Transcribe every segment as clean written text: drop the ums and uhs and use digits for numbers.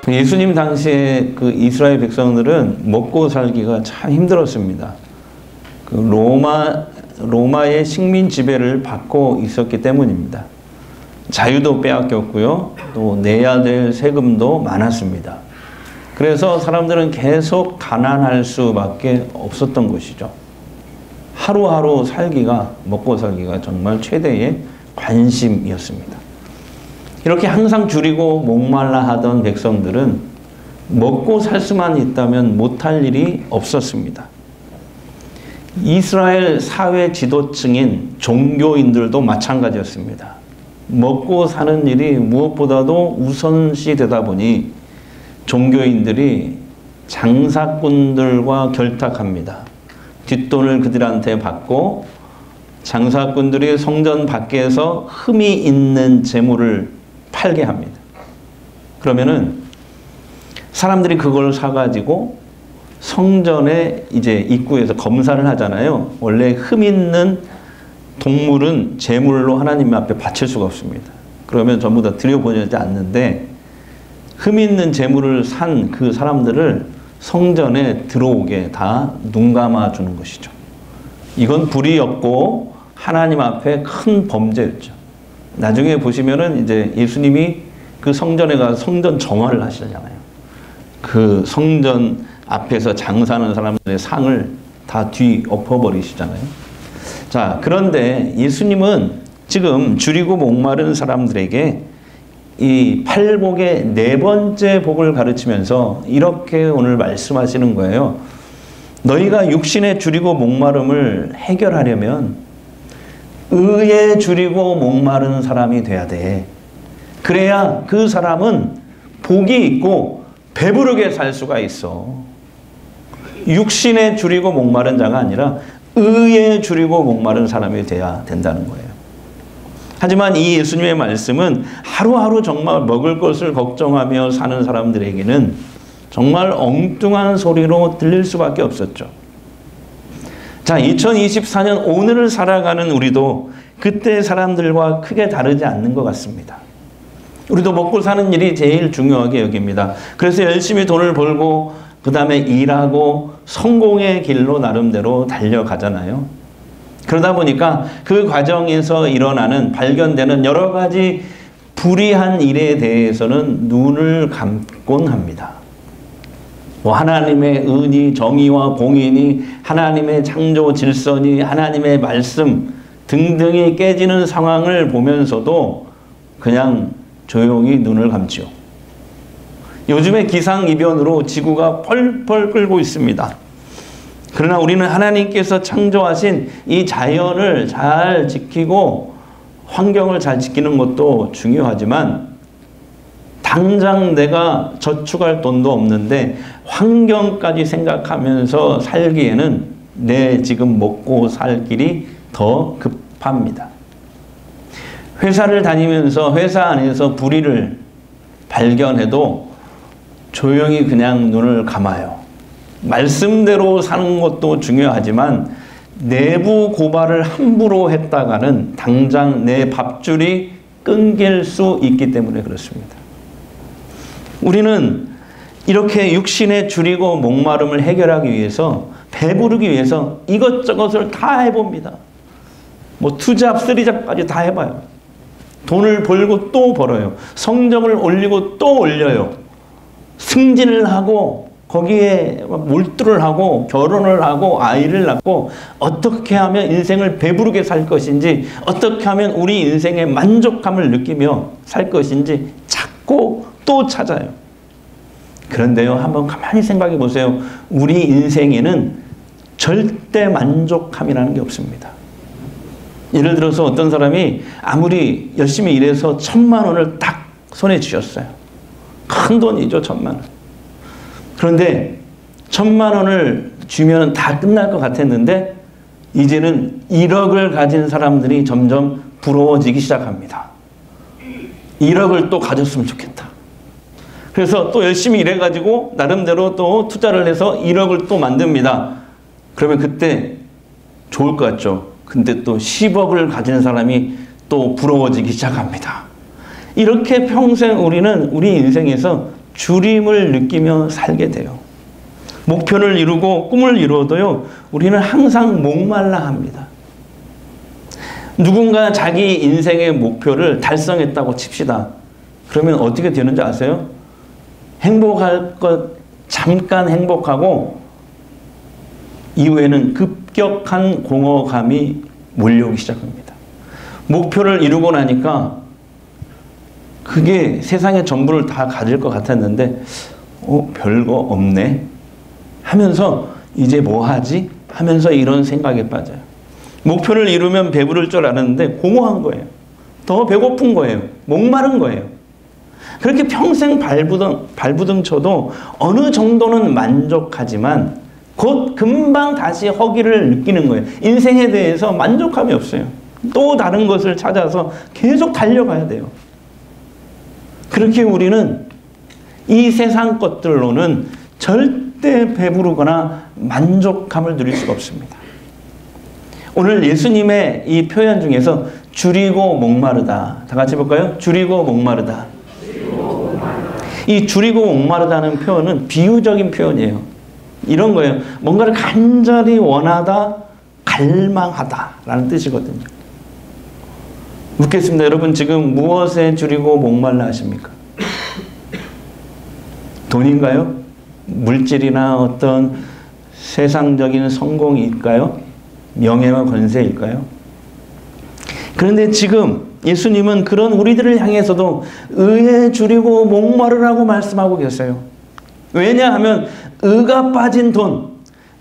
예수님 당시에 그 이스라엘 백성들은 먹고 살기가 참 힘들었습니다. 그 로마의 식민 지배를 받고 있었기 때문입니다. 자유도 빼앗겼고요. 또 내야 될 세금도 많았습니다. 그래서 사람들은 계속 가난할 수밖에 없었던 것이죠. 하루하루 먹고 살기가 정말 최대의 관심이었습니다. 이렇게 항상 줄이고 목말라 하던 백성들은 먹고 살 수만 있다면 못할 일이 없었습니다. 이스라엘 사회 지도층인 종교인들도 마찬가지였습니다. 먹고 사는 일이 무엇보다도 우선시 되다 보니 종교인들이 장사꾼들과 결탁합니다. 뒷돈을 그들한테 받고 장사꾼들이 성전 밖에서 흠이 있는 재물을 팔게 합니다. 그러면은 사람들이 그걸 사가지고 성전에 이제 입구에서 검사를 하잖아요. 원래 흠 있는 동물은 제물로 하나님 앞에 바칠 수가 없습니다. 그러면 전부 다 들여보내지 않는데 흠 있는 제물을 산 그 사람들을 성전에 들어오게 다 눈 감아 주는 것이죠. 이건 불의였고 하나님 앞에 큰 범죄였죠. 나중에 보시면은 이제 예수님이 그 성전에 가서 성전 정화를 하시잖아요. 그 성전 앞에서 장사하는 사람들의 상을 다 뒤엎어버리시잖아요. 자, 그런데 예수님은 지금 줄이고 목마른 사람들에게 이 팔복의 네 번째 복을 가르치면서 이렇게 오늘 말씀하시는 거예요. 너희가 육신의 줄이고 목마름을 해결하려면 의에 줄이고 목마른 사람이 돼야 돼. 그래야 그 사람은 복이 있고 배부르게 살 수가 있어. 육신에 줄이고 목마른 자가 아니라 의에 줄이고 목마른 사람이 돼야 된다는 거예요. 하지만 이 예수님의 말씀은 하루하루 정말 먹을 것을 걱정하며 사는 사람들에게는 정말 엉뚱한 소리로 들릴 수밖에 없었죠. 자, 2024년 오늘을 살아가는 우리도 그때 사람들과 크게 다르지 않는 것 같습니다. 우리도 먹고 사는 일이 제일 중요하게 여깁니다. 그래서 열심히 돈을 벌고 그 다음에 일하고 성공의 길로 나름대로 달려가잖아요. 그러다 보니까 그 과정에서 발견되는 여러 가지 불의한 일에 대해서는 눈을 감곤 합니다. 하나님의 은이, 정의와 공인이, 하나님의 창조 질서니, 하나님의 말씀 등등이 깨지는 상황을 보면서도 그냥 조용히 눈을 감지요. 요즘에 기상이변으로 지구가 펄펄 끓고 있습니다. 그러나 우리는 하나님께서 창조하신 이 자연을 잘 지키고 환경을 잘 지키는 것도 중요하지만 당장 내가 저축할 돈도 없는데 환경까지 생각하면서 살기에는 내 지금 먹고 살 길이 더 급합니다. 회사를 다니면서 회사 안에서 불의를 발견해도 조용히 그냥 눈을 감아요. 말씀대로 사는 것도 중요하지만 내부 고발을 함부로 했다가는 당장 내 밥줄이 끊길 수 있기 때문에 그렇습니다. 우리는 이렇게 육신에 줄이고 목마름을 해결하기 위해서, 배부르기 위해서 이것저것을 다 해봅니다. 투잡, 쓰리잡까지 다 해봐요. 돈을 벌고 또 벌어요. 성적을 올리고 또 올려요. 승진을 하고 거기에 몰두를 하고 결혼을 하고 아이를 낳고 어떻게 하면 인생을 배부르게 살 것인지, 어떻게 하면 우리 인생의 만족감을 느끼며 살 것인지 찾고 또 찾아요. 그런데요, 한번 가만히 생각해 보세요. 우리 인생에는 절대 만족함이라는 게 없습니다. 예를 들어서 어떤 사람이 아무리 열심히 일해서 1,000만 원을 딱 손에 쥐었어요. 큰 돈이죠, 1,000만 원. 그런데 1,000만 원을 주면 다 끝날 것 같았는데 이제는 1억을 가진 사람들이 점점 부러워지기 시작합니다. 1억을 또 가졌으면 좋겠다. 그래서 또 열심히 일해가지고 나름대로 또 투자를 해서 1억을 또 만듭니다. 그러면 그때 좋을 것 같죠. 근데 또 10억을 가진 사람이 또 부러워지기 시작합니다. 이렇게 평생 우리는 우리 인생에서 주림을 느끼며 살게 돼요. 목표를 이루고 꿈을 이루어도요, 우리는 항상 목말라 합니다. 누군가 자기 인생의 목표를 달성했다고 칩시다. 그러면 어떻게 되는지 아세요? 행복할 것 잠깐 행복하고 이후에는 급격한 공허감이 몰려오기 시작합니다. 목표를 이루고 나니까 그게 세상의 전부를 다 가질 것 같았는데 별거 없네 하면서 이제 뭐 하지? 하면서 이런 생각에 빠져요. 목표를 이루면 배부를 줄 알았는데 공허한 거예요. 더 배고픈 거예요. 목마른 거예요. 그렇게 평생 발부둥 쳐도 어느 정도는 만족하지만 곧 금방 다시 허기를 느끼는 거예요. 인생에 대해서 만족감이 없어요. 또 다른 것을 찾아서 계속 달려가야 돼요. 그렇게 우리는 이 세상 것들로는 절대 배부르거나 만족감을 누릴 수가 없습니다. 오늘 예수님의 이 표현 중에서 줄이고 목마르다. 다 같이 볼까요? 줄이고 목마르다. 이 줄이고 목마르다는 표현은 비유적인 표현이에요. 이런 거예요. 뭔가를 간절히 원하다, 갈망하다 라는 뜻이거든요. 묻겠습니다. 여러분 지금 무엇에 줄이고 목말라 하십니까? 돈인가요? 물질이나 어떤 세상적인 성공일까요? 명예와 권세일까요? 그런데 지금 예수님은 그런 우리들을 향해서도 의에 줄이고 목마르라고 말씀하고 계세요. 왜냐하면 의가 빠진 돈,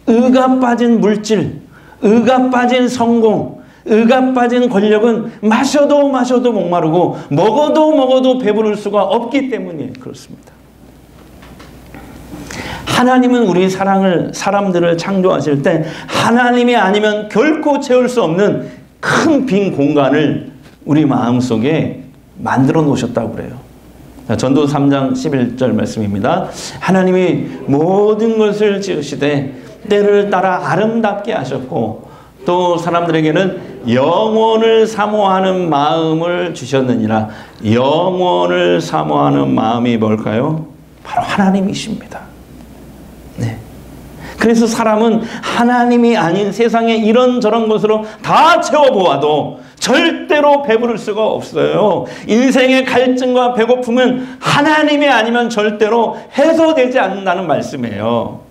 의가 빠진 물질, 의가 빠진 성공, 의가 빠진 권력은 마셔도 마셔도 목마르고 먹어도 먹어도 배부를 수가 없기 때문에 그렇습니다. 하나님은 우리 사람들을 창조하실 때 하나님이 아니면 결코 채울 수 없는 큰 빈 공간을 우리 마음속에 만들어 놓으셨다고 그래요. 전도 3장 11절 말씀입니다. 하나님이 모든 것을 지으시되 때를 따라 아름답게 하셨고 또 사람들에게는 영원을 사모하는 마음을 주셨느니라. 영원을 사모하는 마음이 뭘까요? 바로 하나님이십니다. 네. 그래서 사람은 하나님이 아닌 세상에 이런저런 것으로 다 채워보아도 절대로 배부를 수가 없어요. 인생의 갈증과 배고픔은 하나님이 아니면 절대로 해소되지 않는다는 말씀이에요.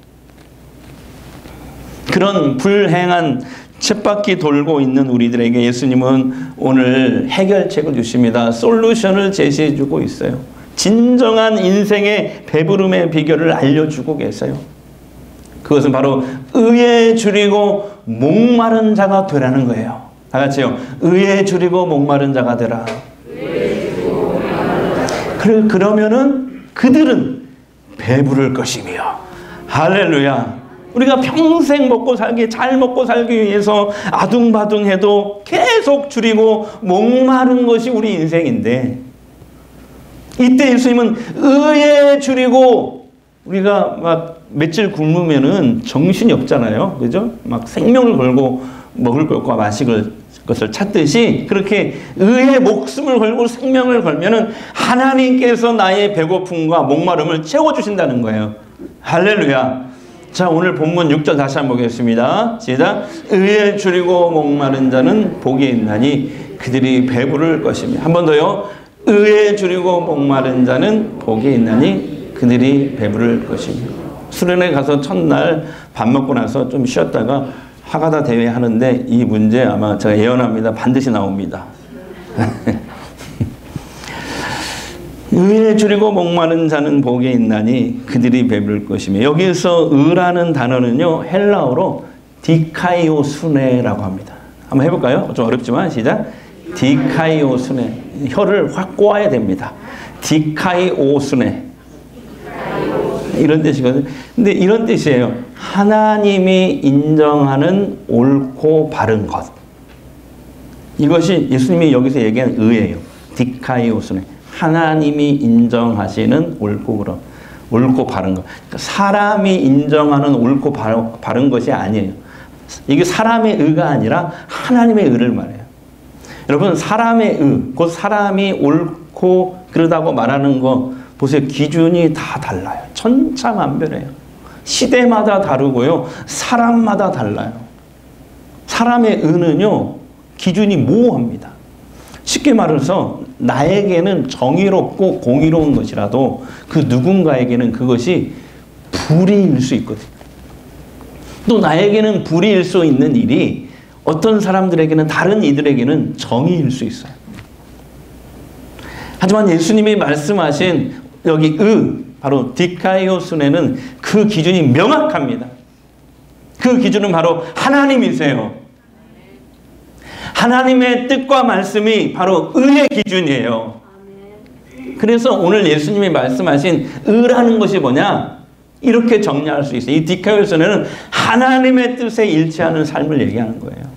그런 불행한 쳇바퀴 돌고 있는 우리들에게 예수님은 오늘 해결책을 주십니다. 솔루션을 제시해 주고 있어요. 진정한 인생의 배부름의 비결을 알려주고 계세요. 그것은 바로 의에 줄이고 목마른 자가 되라는 거예요. 다 같이요. 의에 줄이고 목마른 자가 되라. 그러면은 그들은 배부를 것이며. 할렐루야. 우리가 평생 잘 먹고 살기 위해서 아둥바둥해도 계속 줄이고 목마른 것이 우리 인생인데 이때 예수님은 의에 줄이고 우리가 막 며칠 굶으면은 정신이 없잖아요. 그죠? 막 생명을 걸고 먹을 것과 마실 것을 찾듯이 그렇게 의에 목숨을 걸고 생명을 걸면은 하나님께서 나의 배고픔과 목마름을 채워주신다는 거예요. 할렐루야. 자, 오늘 본문 6절 다시 한번 보겠습니다. 시작. 의에 줄이고 목마른 자는 복이 있나니 그들이 배부를 것이며. 한 번 더요. 의에 줄이고 목마른 자는 복이 있나니 그들이 배부를 것이며. 수련회 가서 첫날 밥 먹고 나서 좀 쉬었다가 하가다 대회 하는데 이 문제 아마 제가 예언합니다. 반드시 나옵니다. 의에 줄이고 목마른 자는 복이 있나니 그들이 배부를 것이며. 여기서 의라는 단어는요 헬라어로 디카이오수네라고 합니다. 한번 해볼까요? 좀 어렵지만 시작. 디카이오수네. 혀를 확 꼬아야 됩니다. 디카이오수네. 이런 뜻이거든요. 근데 이런 뜻이에요. 하나님이 인정하는 옳고 바른 것. 이것이 예수님이 여기서 얘기한 의예요. 디카이오수네. 하나님이 인정하시는 옳고 바른 것. 그러니까 사람이 인정하는 옳고 바른 것이 아니에요. 이게 사람의 의가 아니라 하나님의 의를 말해요. 여러분, 사람의 의, 곧 사람이 옳고 그러다고 말하는 거 보세요. 기준이 다 달라요. 천차만별해요. 시대마다 다르고요. 사람마다 달라요. 사람의 의는요, 기준이 모호합니다. 쉽게 말해서 나에게는 정의롭고 공의로운 것이라도 그 누군가에게는 그것이 불의일 수 있거든요. 또 나에게는 불의일 수 있는 일이 어떤 사람들에게는, 다른 이들에게는 정의일 수 있어요. 하지만 예수님이 말씀하신 여기 바로 디카이오순에는 그 기준이 명확합니다. 그 기준은 바로 하나님이세요. 하나님의 뜻과 말씀이 바로 의의 기준이에요. 그래서 오늘 예수님이 말씀하신 의라는 것이 뭐냐? 이렇게 정리할 수 있어요. 이 디카이오순에는 하나님의 뜻에 일치하는 삶을 얘기하는 거예요.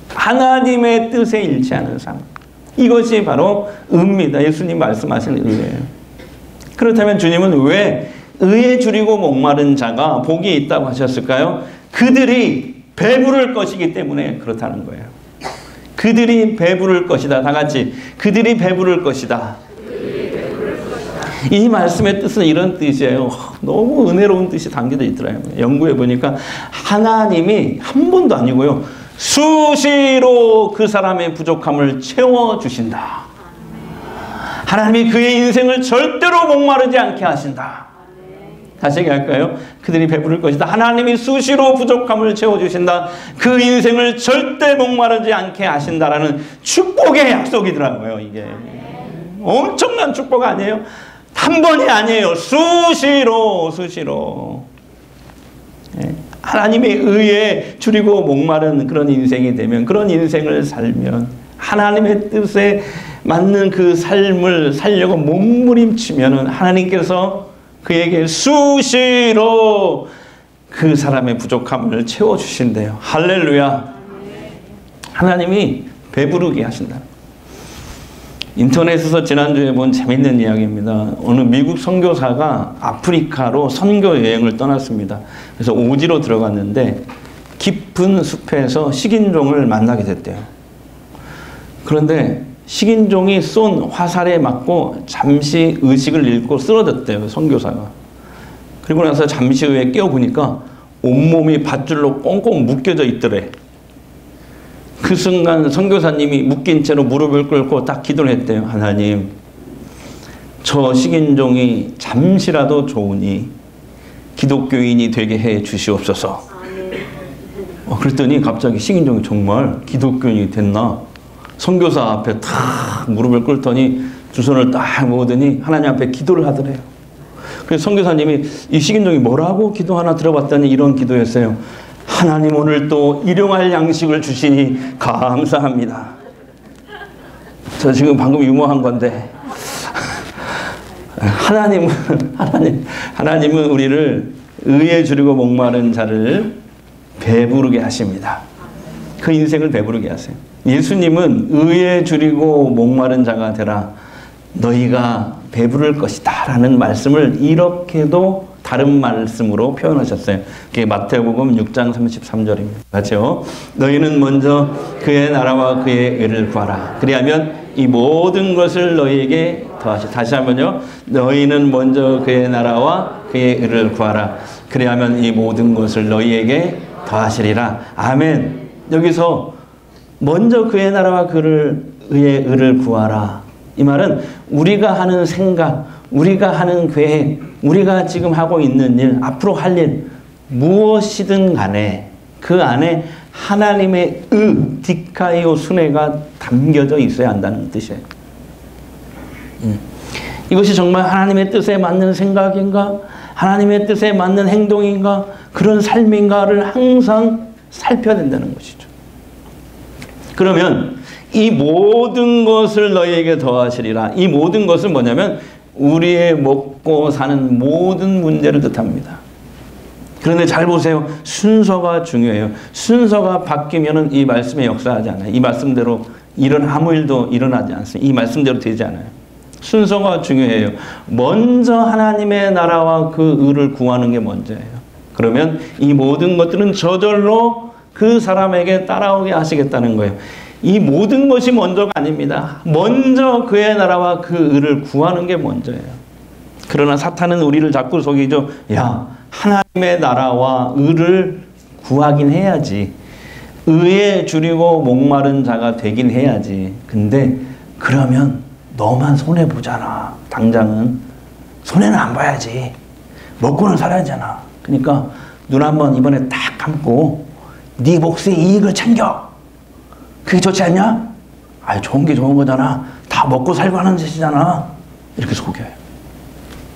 하나님의 뜻에 일치하는 삶. 이것이 바로 의입니다. 예수님 말씀하신 의예요. 그렇다면 주님은 왜 의에 줄이고 목마른 자가 복이 있다고 하셨을까요? 그들이 배부를 것이기 때문에 그렇다는 거예요. 그들이 배부를 것이다. 다 같이 그들이 배부를 것이다. 이 말씀의 뜻은 이런 뜻이에요. 너무 은혜로운 뜻이 담겨져 있더라고요. 연구해 보니까 하나님이 한 번도 아니고요, 수시로 그 사람의 부족함을 채워주신다. 하나님이 그의 인생을 절대로 목마르지 않게 하신다. 다시 얘기할까요? 그들이 배부를 것이다. 하나님이 수시로 부족함을 채워주신다. 그 인생을 절대 목마르지 않게 하신다라는 축복의 약속이더라고요. 이게 엄청난 축복 아니에요? 한 번이 아니에요. 수시로. 하나님의 의에 줄이고 목마른 그런 인생이 되면, 그런 인생을 살면, 하나님의 뜻에 맞는 그 삶을 살려고 몸부림치면 하나님께서 그에게 수시로 그 사람의 부족함을 채워주신대요. 할렐루야. 하나님이 배부르게 하신다. 인터넷에서 지난주에 본 재밌는 이야기입니다. 어느 미국 선교사가 아프리카로 선교 여행을 떠났습니다. 그래서 오지로 들어갔는데 깊은 숲에서 식인종을 만나게 됐대요. 그런데 식인종이 쏜 화살에 맞고 잠시 의식을 잃고 쓰러졌대요, 선교사가. 그리고 나서 잠시 후에 깨어보니까 온몸이 밧줄로 꽁꽁 묶여져 있더래. 그 순간 선교사님이 묶인 채로 무릎을 꿇고 딱 기도를 했대요. 하나님, 저 식인종이 잠시라도 좋으니 기독교인이 되게 해 주시옵소서. 그랬더니 갑자기 식인종이 정말 기독교인이 됐나? 선교사 앞에 탁 무릎을 꿇더니 두 손을 딱 모으더니 하나님 앞에 기도를 하더래요. 그래서 선교사님이 이 식인종이 뭐라고 기도 하나 들어봤더니 이런 기도였어요. 하나님, 오늘 또 일용할 양식을 주시니 감사합니다. 저 지금 방금 유머한 건데 하나님은 우리를 의에 줄이고 목마른 자를 배부르게 하십니다. 그 인생을 배부르게 하세요. 예수님은 의에 줄이고 목마른 자가 되라, 너희가 배부를 것이다 라는 말씀을 이렇게도 다른 말씀으로 표현하셨어요. 그게 마태복음 6장 33절입니다. 맞죠? 너희는 먼저 그의 나라와 그의 의를 구하라. 그리하면 이 모든 것을 너희에게 더하시라. 다시 한번요. 너희는 먼저 그의 나라와 그의 의를 구하라. 그리하면 이 모든 것을 너희에게 더하시리라. 아멘. 여기서 먼저 그의 나라와 그의 의를 구하라. 이 말은 우리가 하는 생각, 우리가 하는 계획, 우리가 지금 하고 있는 일, 앞으로 할 일, 무엇이든 간에 그 안에 하나님의 디카이오 순회가 담겨져 있어야 한다는 뜻이에요. 이것이 정말 하나님의 뜻에 맞는 생각인가? 하나님의 뜻에 맞는 행동인가? 그런 삶인가를 항상 살펴야 된다는 것이죠. 그러면 이 모든 것을 너희에게 더하시리라. 이 모든 것은 뭐냐면 우리의 먹고 사는 모든 문제를 뜻합니다. 그런데 잘 보세요. 순서가 중요해요. 순서가 바뀌면 이 말씀에 역사하지 않아요. 이 말씀대로 아무 일도 일어나지 않습니다. 이 말씀대로 되지 않아요. 순서가 중요해요. 먼저 하나님의 나라와 그 의를 구하는 게 먼저예요. 그러면 이 모든 것들은 저절로 그 사람에게 따라오게 하시겠다는 거예요. 이 모든 것이 먼저가 아닙니다. 먼저 그의 나라와 그 의를 구하는 게 먼저예요. 그러나 사탄은 우리를 자꾸 속이죠. 야, 하나님의 나라와 의를 구하긴 해야지. 의에 줄이고 목마른 자가 되긴 해야지. 근데 그러면 너만 손해보잖아. 당장은. 손해는 안 봐야지. 먹고는 살아야잖아. 그러니까 눈 한번 이번에 딱 감고 네 몫의 이익을 챙겨. 그게 좋지 않냐? 아이, 좋은 게 좋은 거잖아. 다 먹고 살고 하는 짓이잖아. 이렇게 속여요.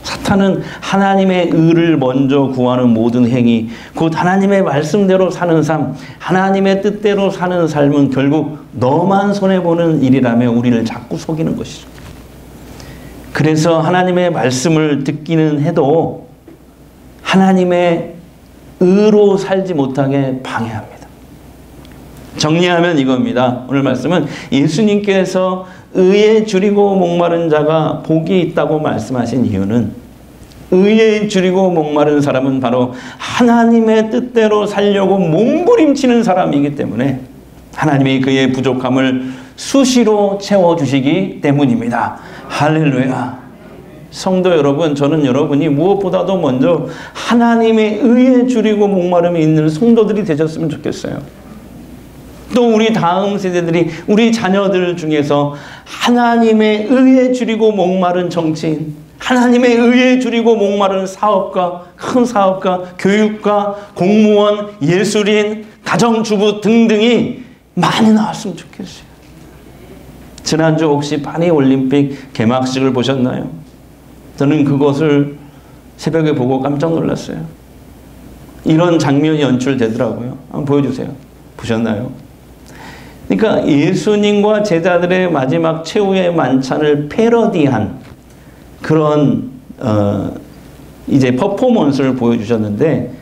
사탄은 하나님의 의를 먼저 구하는 모든 행위, 곧 하나님의 말씀대로 사는 삶, 하나님의 뜻대로 사는 삶은 결국 너만 손해보는 일이라며 우리를 자꾸 속이는 것이죠. 그래서 하나님의 말씀을 듣기는 해도 하나님의 의로 살지 못하게 방해합니다. 정리하면 이겁니다. 오늘 말씀은 예수님께서 의에 줄이고 목마른 자가 복이 있다고 말씀하신 이유는 의에 줄이고 목마른 사람은 바로 하나님의 뜻대로 살려고 몸부림치는 사람이기 때문에 하나님이 그의 부족함을 수시로 채워주시기 때문입니다. 할렐루야. 성도 여러분, 저는 여러분이 무엇보다도 먼저 하나님의 의에 줄이고 목마름이 있는 성도들이 되셨으면 좋겠어요. 또 우리 다음 세대들이, 우리 자녀들 중에서 하나님의 의에 줄이고 목마른 정치인, 하나님의 의에 줄이고 목마른 사업가, 큰 사업가, 교육가, 공무원, 예술인, 가정주부 등등이 많이 나왔으면 좋겠어요. 지난주 혹시 파리올림픽 개막식을 보셨나요? 저는 그것을 새벽에 보고 깜짝 놀랐어요. 이런 장면이 연출되더라고요. 한번 보여주세요. 보셨나요? 그러니까 예수님과 제자들의 마지막 최후의 만찬을 패러디한 그런 이제 퍼포먼스를 보여주셨는데,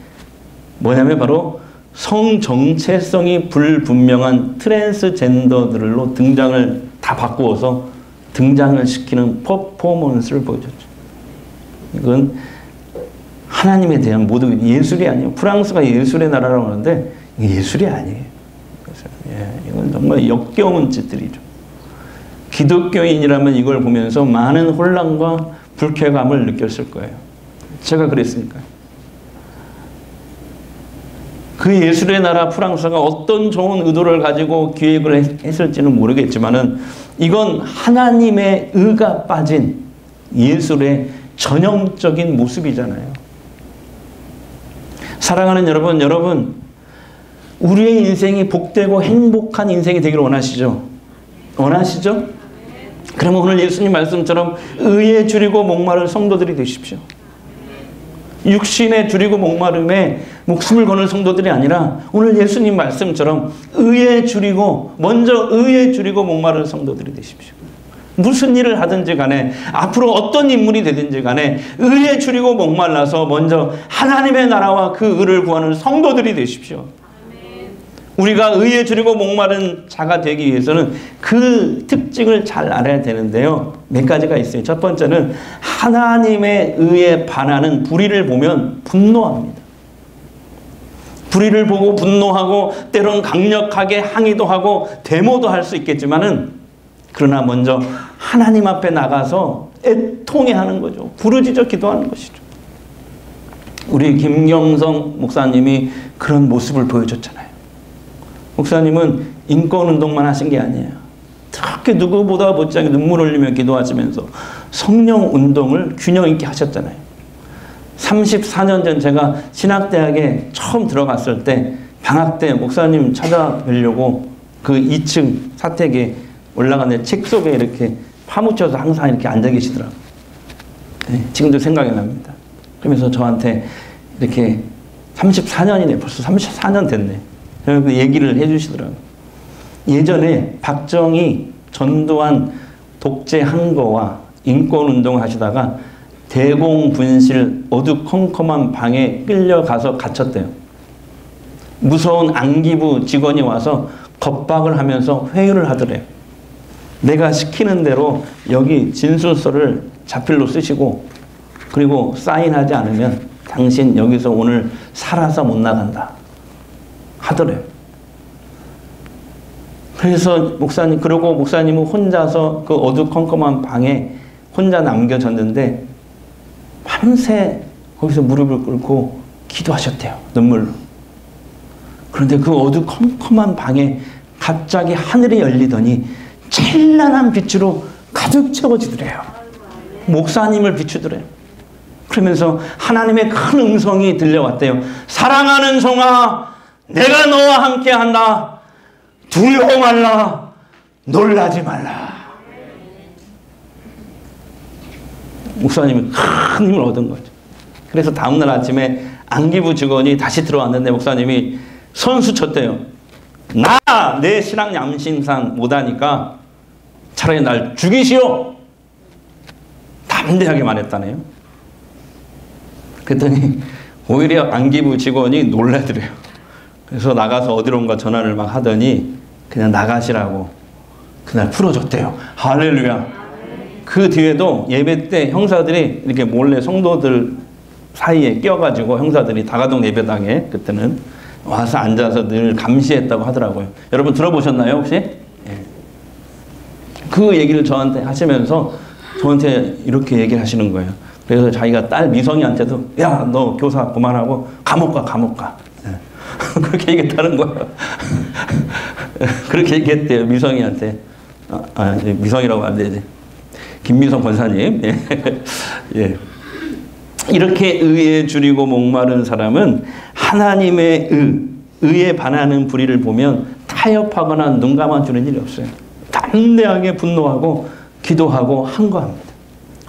뭐냐면 바로 성정체성이 불분명한 트랜스젠더들로 등장을 다 바꾸어서 등장을 시키는 퍼포먼스를 보여줬죠. 이건 하나님에 대한 모든 예술이 아니에요. 프랑스가 예술의 나라라고 하는데 예술이 아니에요. 이건 정말 역겨운 짓들이죠. 기독교인이라면 이걸 보면서 많은 혼란과 불쾌감을 느꼈을 거예요. 제가 그랬으니까요. 그 예술의 나라 프랑스가 어떤 좋은 의도를 가지고 기획을 했을지는 모르겠지만은 이건 하나님의 의가 빠진 예술의 전형적인 모습이잖아요. 사랑하는 여러분, 우리의 인생이 복되고 행복한 인생이 되기를 원하시죠? 원하시죠? 그러면 오늘 예수님 말씀처럼 의에 줄이고 목마른 성도들이 되십시오. 육신에 줄이고 목마름에 목숨을 거는 성도들이 아니라 오늘 예수님 말씀처럼 의에 줄이고, 먼저 의에 줄이고 목마른 성도들이 되십시오. 무슨 일을 하든지 간에, 앞으로 어떤 인물이 되든지 간에 의에 줄이고 목말라서 먼저 하나님의 나라와 그 의를 구하는 성도들이 되십시오. 우리가 의에 줄이고 목마른 자가 되기 위해서는 그 특징을 잘 알아야 되는데요. 몇 가지가 있어요. 첫 번째는 하나님의 의에 반하는 불의를 보면 분노합니다. 불의를 보고 분노하고 때론 강력하게 항의도 하고 데모도 할 수 있겠지만은, 그러나 먼저 하나님 앞에 나가서 애통해 하는 거죠. 부르짖어 기도하는 것이죠. 우리 김경성 목사님이 그런 모습을 보여줬잖아요. 목사님은 인권운동만 하신 게 아니에요. 그렇게 누구보다 못지않게 눈물 흘리며 기도하시면서 성령운동을 균형 있게 하셨잖아요. 34년 전 제가 신학대학에 처음 들어갔을 때 방학 때 목사님 찾아뵈려고 그 2층 사택에 올라가는데 책 속에 이렇게 파묻혀서 항상 이렇게 앉아 계시더라고요. 네, 지금도 생각이 납니다. 그러면서 저한테 이렇게 34년이네, 벌써 34년 됐네. 그 얘기를 해주시더라고요. 예전에 박정희, 전두환 독재 한 거와 인권운동을 하시다가 대공분실 어두컴컴한 방에 끌려가서 갇혔대요. 무서운 안기부 직원이 와서 겁박을 하면서 회유를 하더래요. 내가 시키는 대로 여기 진술서를 자필로 쓰시고, 그리고 사인하지 않으면 당신 여기서 오늘 살아서 못 나간다 하더래요. 그래서 그러고 목사님은 혼자서 그 어두컴컴한 방에 혼자 남겨졌는데 밤새 거기서 무릎을 꿇고 기도하셨대요. 눈물로. 그런데 그 어두컴컴한 방에 갑자기 하늘이 열리더니 찬란한 빛으로 가득 채워지더래요. 목사님을 비추더래요. 그러면서 하나님의 큰 음성이 들려왔대요. 사랑하는 종아, 내가 너와 함께 한다. 두려워 말라. 놀라지 말라. 목사님이 큰 힘을 얻은 거죠. 그래서 다음날 아침에 안기부 직원이 다시 들어왔는데 목사님이 선수 쳤대요. 나 내 신앙 양심상 못하니까 차라리 날 죽이시오. 담대하게 말했다네요. 그랬더니 오히려 안기부 직원이 놀라더래요. 그래서 나가서 어디론가 전화를 막 하더니 그냥 나가시라고 그날 풀어줬대요. 할렐루야. 그 뒤에도 예배 때 형사들이 이렇게 몰래 성도들 사이에 껴가지고 형사들이 다가동 예배당에 그때는 와서 앉아서 늘 감시했다고 하더라고요. 여러분 들어보셨나요 혹시? 예. 그 얘기를 저한테 하시면서 저한테 이렇게 얘기를 하시는 거예요. 그래서 자기가 딸 미성이한테도 야, 너 교사 그만하고 감옥 가, 감옥 가. 예. 그렇게 얘기했다는 거예요. 그렇게 얘기했대요 미성이한테. 미성이라고 안 되지. 김미성 권사님. 예. 예. 이렇게 의에 줄이고 목마른 사람은 하나님의 의에 반하는 불의를 보면 타협하거나 눈 감아주는 일이 없어요. 담대하게 분노하고 기도하고 항거합니다.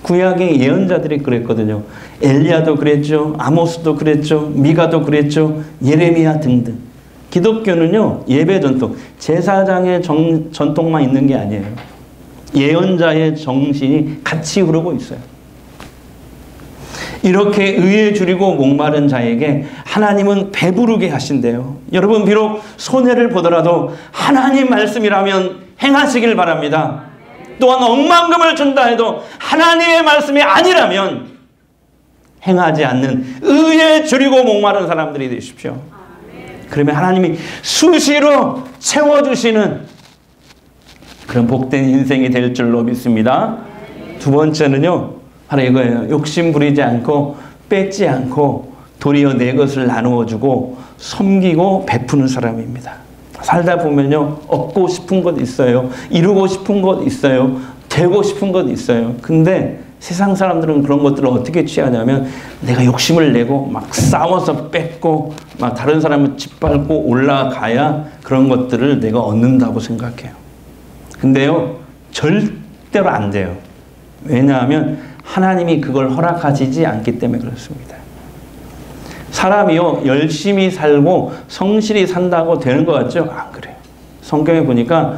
구약의 예언자들이 그랬거든요. 엘리야도 그랬죠. 아모스도 그랬죠. 미가도 그랬죠. 예레미야 등등. 기독교는요. 예배 전통, 제사장의 전통만 있는 게 아니에요. 예언자의 정신이 같이 흐르고 있어요. 이렇게 의에 줄이고 목마른 자에게 하나님은 배부르게 하신대요. 여러분 비록 손해를 보더라도 하나님 말씀이라면 행하시길 바랍니다. 또한 억만금을 준다 해도 하나님의 말씀이 아니라면 행하지 않는 의에 줄이고 목마른 사람들이 되십시오. 그러면 하나님이 수시로 채워주시는 그런 복된 인생이 될 줄로 믿습니다. 두 번째는요. 바로 이거예요. 욕심 부리지 않고 뺏지 않고 도리어 내 것을 나누어 주고 섬기고 베푸는 사람입니다. 살다 보면요. 얻고 싶은 것 있어요. 이루고 싶은 것 있어요. 되고 싶은 것 있어요. 근데 세상 사람들은 그런 것들을 어떻게 취하냐면 내가 욕심을 내고 막 싸워서 뺏고 막 다른 사람을 짓밟고 올라가야 그런 것들을 내가 얻는다고 생각해요. 근데요. 절대로 안 돼요. 왜냐하면 하나님이 그걸 허락하시지 않기 때문에 그렇습니다. 사람이요 열심히 살고 성실히 산다고 되는 것 같죠? 안 그래요. 성경에 보니까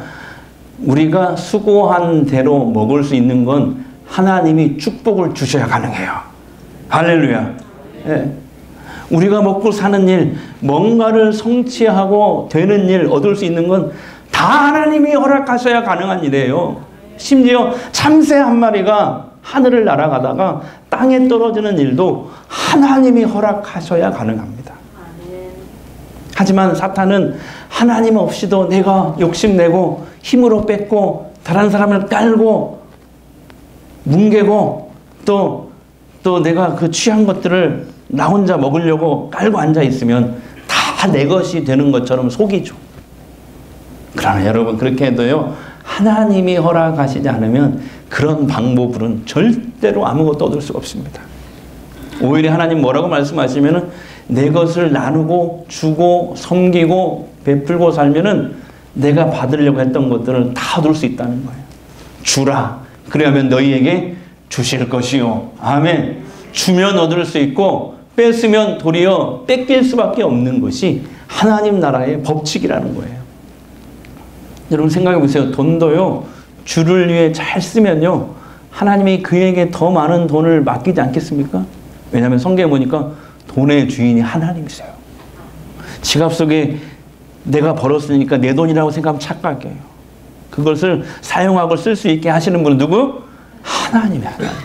우리가 수고한 대로 먹을 수 있는 건 하나님이 축복을 주셔야 가능해요. 할렐루야. 예. 우리가 먹고 사는 일, 뭔가를 성취하고 되는 일, 얻을 수 있는 건 다 하나님이 허락하셔야 가능한 일이에요. 심지어 참새 한 마리가 하늘을 날아가다가 땅에 떨어지는 일도 하나님이 허락하셔야 가능합니다. 하지만 사탄은 하나님 없이도 내가 욕심내고 힘으로 뺏고 다른 사람을 깔고 뭉개고 또 내가 그 취한 것들을 나 혼자 먹으려고 깔고 앉아 있으면 다 내 것이 되는 것처럼 속이죠. 그러나 여러분 그렇게 해도요. 하나님이 허락하시지 않으면 그런 방법으로는 절대로 아무것도 얻을 수가 없습니다. 오히려 하나님 뭐라고 말씀하시면은 내 것을 나누고 주고 섬기고 베풀고 살면은 내가 받으려고 했던 것들을 다 얻을 수 있다는 거예요. 주라. 그러면 너희에게 주실 것이요. 아멘. 주면 얻을 수 있고 뺏으면 도리어 뺏길 수밖에 없는 것이 하나님 나라의 법칙이라는 거예요. 여러분 생각해 보세요. 돈도요. 주를 위해 잘 쓰면요. 하나님이 그에게 더 많은 돈을 맡기지 않겠습니까? 왜냐하면 성경에 보니까 돈의 주인이 하나님이세요. 지갑 속에 내가 벌었으니까 내 돈이라고 생각하면 착각이에요. 그것을 사용하고 쓸 수 있게 하시는 분은 누구? 하나님이야. 하나님.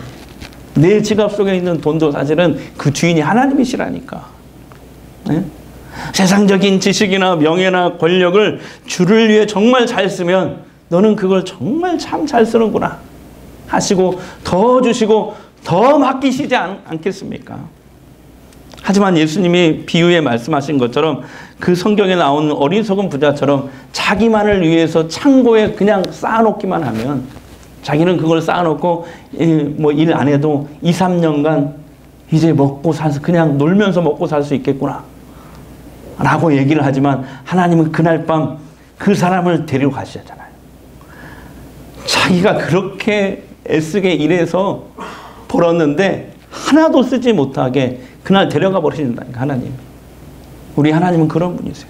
내 지갑 속에 있는 돈도 사실은 그 주인이 하나님이시라니까. 네? 세상적인 지식이나 명예나 권력을 주를 위해 정말 잘 쓰면 너는 그걸 정말 참 잘 쓰는구나 하시고 더 주시고 더 맡기시지 않겠습니까? 하지만 예수님이 비유에 말씀하신 것처럼 그 성경에 나오는 어리석은 부자처럼 자기만을 위해서 창고에 그냥 쌓아놓기만 하면 자기는 그걸 쌓아놓고 뭐 일 안 해도 2, 3년간 이제 먹고 사서 그냥 놀면서 먹고 살 수 있겠구나 라고 얘기를 하지만 하나님은 그날 밤 그 사람을 데리고 가시잖아요. 자기가 그렇게 애쓰게 일해서 벌었는데 하나도 쓰지 못하게 그날 데려가 버리신다니까 하나님. 우리 하나님은 그런 분이세요.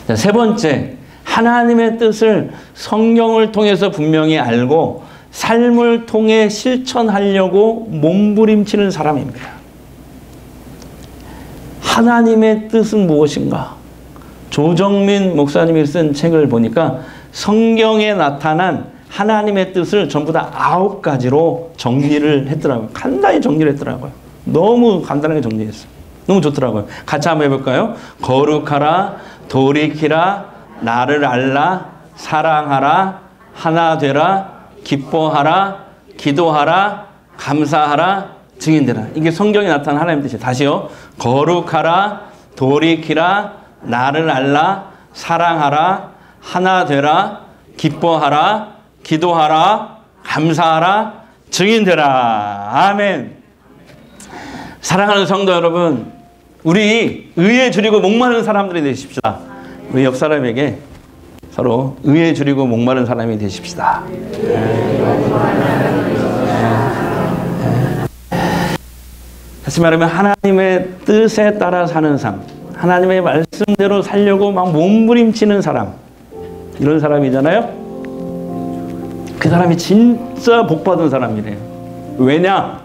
자, 세 번째, 하나님의 뜻을 성경을 통해서 분명히 알고 삶을 통해 실천하려고 몸부림치는 사람입니다. 하나님의 뜻은 무엇인가? 조정민 목사님이 쓴 책을 보니까 성경에 나타난 하나님의 뜻을 전부 다 9가지로 정리를 했더라고요. 간단히 정리를 했더라고요. 너무 간단하게 정리했어요. 너무 좋더라고요. 같이 한번 해볼까요? 거룩하라, 돌이키라, 나를 알라, 사랑하라, 하나 되라, 기뻐하라, 기도하라, 감사하라, 증인되라. 이게 성경에 나타난 하나님의 뜻이에요. 다시요. 거룩하라, 돌이키라, 나를 알라, 사랑하라, 하나 되라, 기뻐하라, 기도하라, 감사하라, 증인되라. 아멘. 사랑하는 성도 여러분, 우리 의에 줄이고 목마른 사람들이 되십시다. 우리 옆 사람에게 서로 의에 줄이고 목마른 사람이 되십시다. 다시 말하면 하나님의 뜻에 따라 사는 삶, 하나님의 말씀대로 살려고 막 몸부림치는 사람, 이런 사람이잖아요. 그 사람이 진짜 복받은 사람이래요. 왜냐?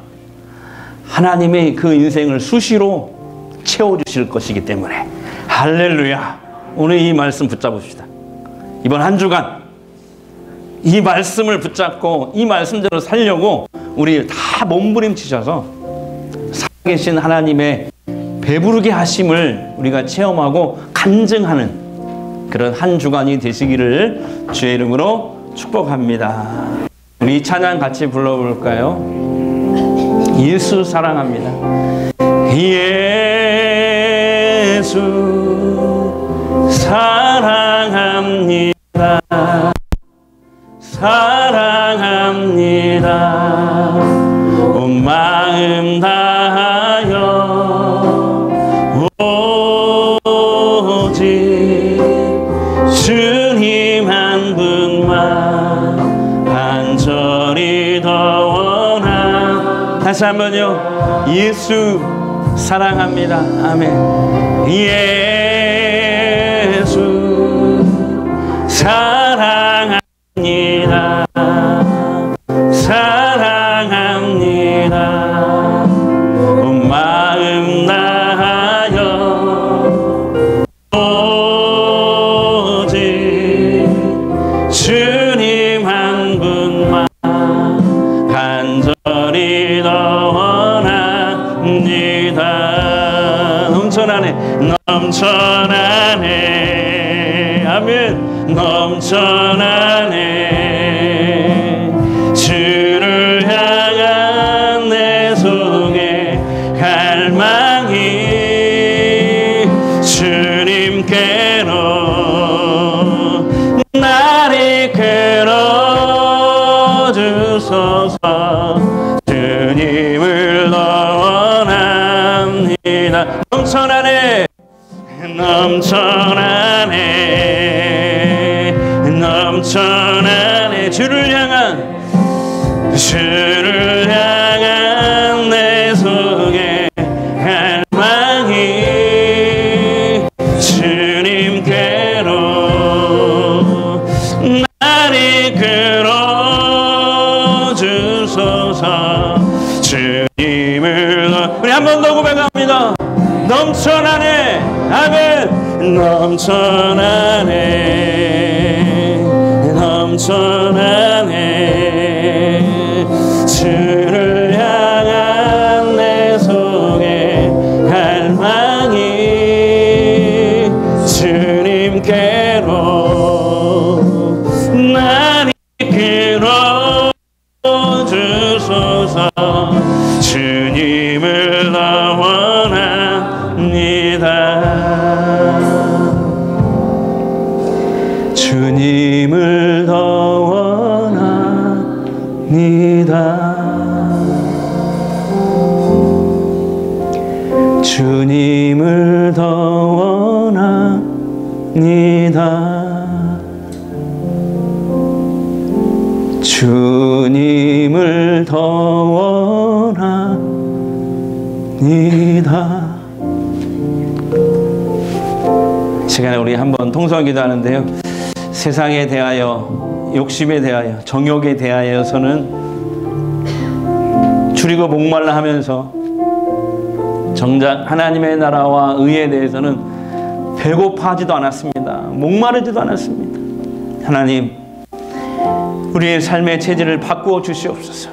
하나님의 그 인생을 수시로 채워주실 것이기 때문에. 할렐루야. 오늘 이 말씀 붙잡읍시다. 이번 한 주간 이 말씀을 붙잡고 이 말씀대로 살려고 우리 다 몸부림치셔서 살아계신 하나님의 배부르게 하심을 우리가 체험하고 간증하는 그런 한 주간이 되시기를 주의 이름으로 축복합니다. 우리 이 찬양 같이 불러볼까요? 예수 사랑합니다. 예수 사랑합니다. 사랑합니다. 온 마음 다하여 오직 주님 한 분만 간절히 더 원하. 다시 한번요. 예수 사랑합니다. 아멘. 예수 사랑합니다. 사랑합니다. 온 마음 다하여 오직 주님 한 분만 간절히 더 원합니다. 넘쳐나네, 넘쳐나네. 아멘. 넘쳐나네. 주를 향한 내 속에 갈망이 주님께로 날 이끌어 주소서. 주님을 더 원합니다. 넘쳐나네, 넘쳐나네, 넘쳐나네. 주를 향한 내 속에 갈망이 주님께로 날 이끌어 주소서. 주님을 우리 한 번 더 고백합니다. 넘쳐나네. 아멘. 넘쳐나네, 넘쳐나네. 주를 향한 내 속에 갈망이 주님을 더 원합니다. 주님을 더 원합니다. 시간에 우리 한번 통성 기도하는데요. 세상에 대하여, 욕심에 대하여, 정욕에 대하여서는 줄이고 목말라 하면서 정작 하나님의 나라와 의에 대해서는 배고파하지도 않았습니다. 목마르지도 않았습니다. 하나님, 우리의 삶의 체질을 바꾸어 주시옵소서.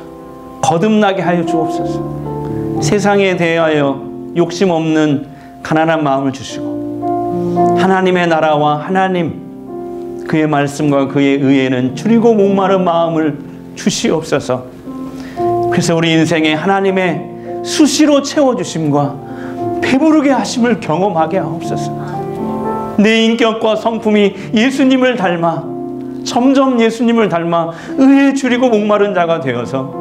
거듭나게 하여 주옵소서. 세상에 대하여 욕심 없는 가난한 마음을 주시고 하나님의 나라와 하나님 그의 말씀과 그의 의에는 줄이고 목마른 마음을 주시옵소서. 그래서 우리 인생에 하나님의 수시로 채워주심과 배부르게 하심을 경험하게 하옵소서. 내 인격과 성품이 예수님을 닮아 점점 예수님을 닮아 의에 줄이고 목마른 자가 되어서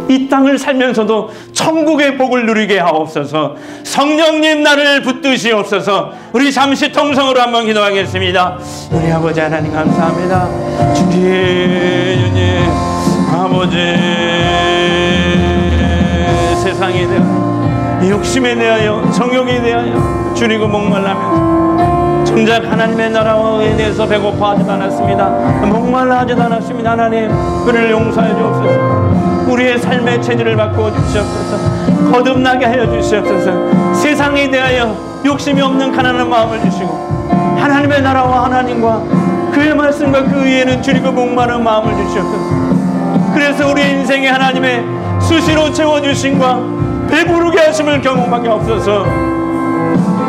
이 땅을 살면서도 천국의 복을 누리게 하옵소서. 성령님 나를 붙드시옵소서. 우리 잠시 통성으로 한번 기도하겠습니다. 우리 아버지 하나님 감사합니다. 주님 아버지, 세상에 대하여, 욕심에 대하여, 정욕에 대하여 줄이고 목말라면서 정작 하나님의 나라와 의에 대해서 배고파하지도 않았습니다. 목말라 하지도 않았습니다. 하나님, 그를 용서해 주옵소서. 우리의 삶의 체질을 바꾸어 주시옵소서. 거듭나게 하여 주시옵소서. 세상에 대하여 욕심이 없는 가난한 마음을 주시고 하나님의 나라와 하나님과 그의 말씀과 그 의에는 줄이고 목마른 마음을 주시옵소서. 그래서 우리 인생에 하나님의 수시로 채워주심과 배부르게 하심을 경험하게 없어서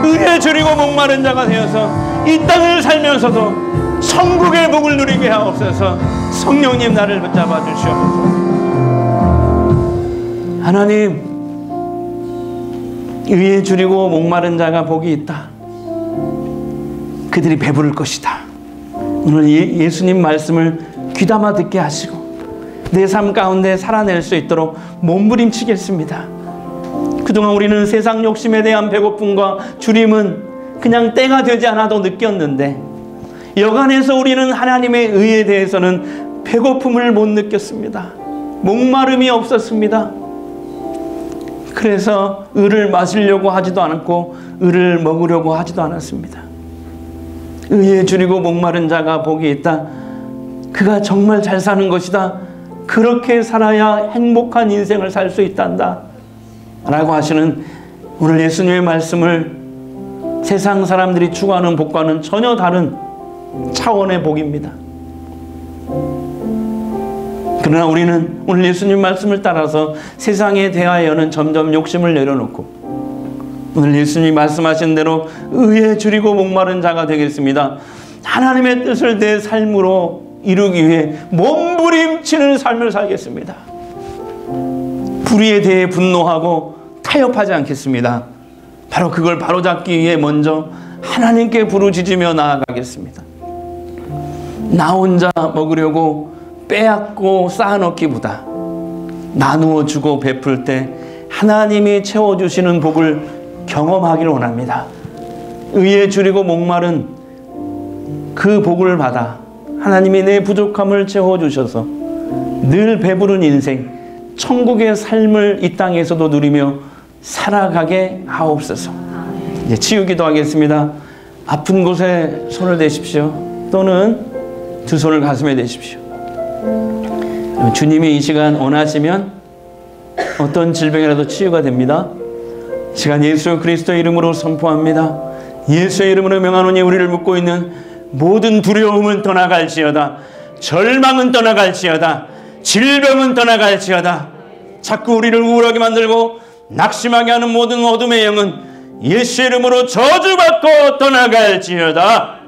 의에 줄이고 목마른 자가 되어서 이 땅을 살면서도 천국의 복을 누리게 하옵소서. 성령님 나를 붙잡아 주시옵소서. 하나님, 의에 줄이고 목마른 자가 복이 있다. 그들이 배부를 것이다. 오늘 예수님 말씀을 귀담아 듣게 하시고 내 삶 가운데 살아낼 수 있도록 몸부림치겠습니다. 그동안 우리는 세상 욕심에 대한 배고픔과 줄임은 그냥 때가 되지 않아도 느꼈는데 여간에서 우리는 하나님의 의에 대해서는 배고픔을 못 느꼈습니다. 목마름이 없었습니다. 그래서 의를 마시려고 하지도 않았고 의를 먹으려고 하지도 않았습니다. 의에 줄이고 목마른 자가 복이 있다. 그가 정말 잘 사는 것이다. 그렇게 살아야 행복한 인생을 살 수 있단다 라고 하시는 오늘 예수님의 말씀을 세상 사람들이 추구하는 복과는 전혀 다른 차원의 복입니다. 그러나 우리는 오늘 예수님 말씀을 따라서 세상에 대하여는 점점 욕심을 내려놓고 오늘 예수님이 말씀하신 대로 의에 줄이고 목마른 자가 되겠습니다. 하나님의 뜻을 내 삶으로 이루기 위해 몸부림치는 삶을 살겠습니다. 불의에 대해 분노하고 타협하지 않겠습니다. 바로 그걸 바로잡기 위해 먼저 하나님께 부르짖으며 나아가겠습니다. 나 혼자 먹으려고 빼앗고 쌓아놓기보다 나누어 주고 베풀 때 하나님이 채워주시는 복을 경험하기를 원합니다. 의에 줄이고 목마른 그 복을 받아 하나님이 내 부족함을 채워주셔서 늘 배부른 인생, 천국의 삶을 이 땅에서도 누리며 살아가게 하옵소서. 이제 치유기도 하겠습니다. 아픈 곳에 손을 대십시오. 또는 두 손을 가슴에 대십시오. 주님이 이 시간 원하시면 어떤 질병이라도 치유가 됩니다. 이 시간 예수 그리스도의 이름으로 선포합니다. 예수의 이름으로 명하노니 우리를 묶고 있는 모든 두려움은 떠나갈지어다. 절망은 떠나갈지어다. 질병은 떠나갈지어다. 자꾸 우리를 우울하게 만들고 낙심하게 하는 모든 어둠의 영은 예수의 이름으로 저주받고 떠나갈지어다.